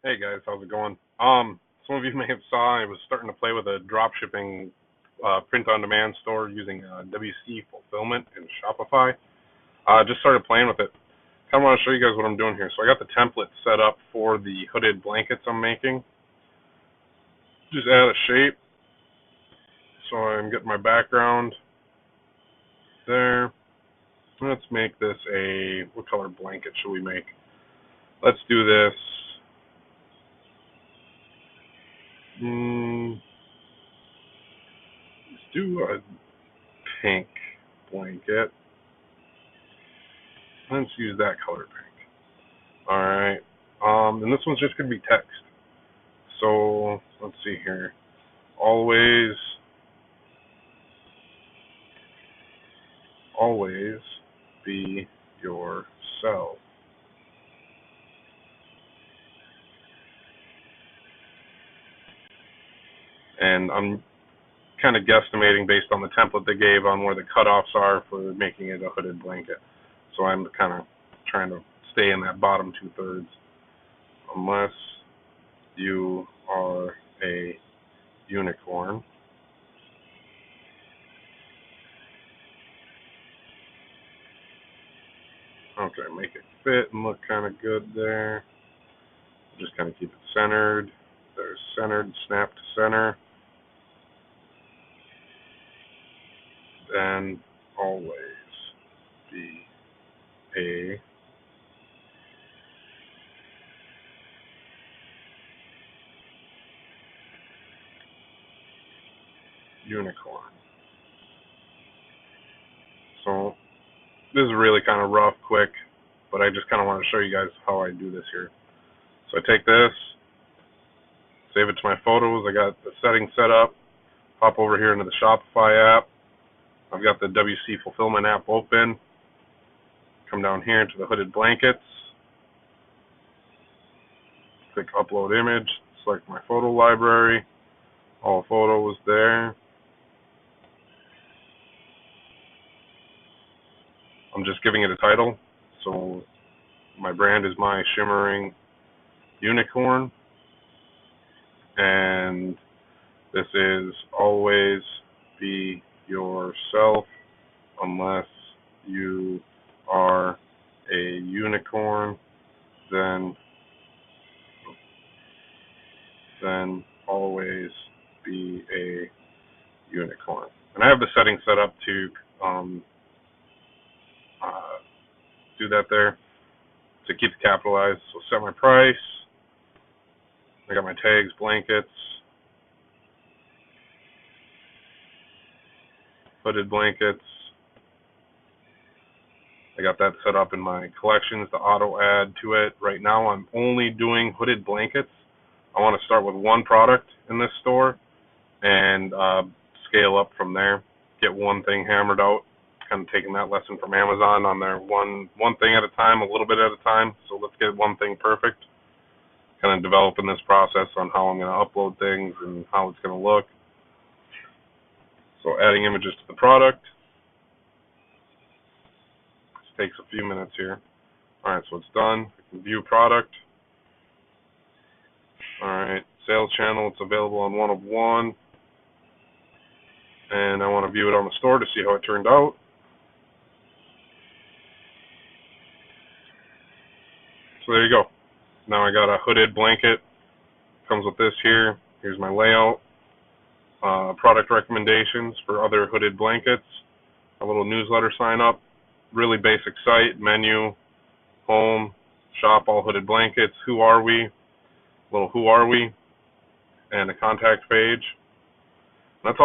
Hey guys, how's it going? Some of you may have saw I was starting to play with a drop shipping print-on-demand store using WC Fullfilment in Shopify. Just started playing with it. Kind of want to show you guys what I'm doing here. So I got the template set up for the hooded blankets I'm making. Just add a shape. So I'm getting my background there. Let's make this what color blanket should we make? Let's do this. Let's do a pink blanket. Let's use that color pink. Alright. And this one's just going to be text. So, let's see here. Always be yourself. And I'm kind of guesstimating based on the template they gave on where the cutoffs are for making it a hooded blanket. So I'm kind of trying to stay in that bottom 2/3. Unless you are a unicorn. Okay, make it fit and look kind of good there. Just kind of keep it centered. There's centered, snap to center. Then always be a unicorn. So this is really kind of rough, quick, but I just kind of want to show you guys how I do this here. So I take this, save it to my photos. I got the settings set up. Hop over here into the Shopify app. I've got the WC Fullfilment app open. Come down here into the hooded blankets. Click upload image. Select my photo library. All photos there. I'm just giving it a title. So my brand is My Shimmering Unicorn. And this is always be yourself unless you are a unicorn, then always be a unicorn. And I have the settings set up to do that there to keep it capitalized. So set my price. I got my tags, blankets, hooded blankets. I got that set up in my collections to auto add to it. Right now I'm only doing hooded blankets. I want to start with one product in this store and scale up from there. Get one thing hammered out. Kind of taking that lesson from Amazon on their one thing at a time, a little bit at a time. So let's get one thing perfect. Kind of developing this process on how I'm going to upload things and how it's going to look. So adding images to the product. This takes a few minutes here. Alright, so it's done. I can view product. Alright, sales channel, it's available on 1 of 1. And I want to view it on the store to see how it turned out. So there you go. Now I got a hooded blanket. Comes with this here. Here's my layout. Product recommendations for other hooded blankets. A little newsletter sign up. Really basic site. Menu. Home. Shop all hooded blankets. Who are we? Little who are we? And a contact page. That's all.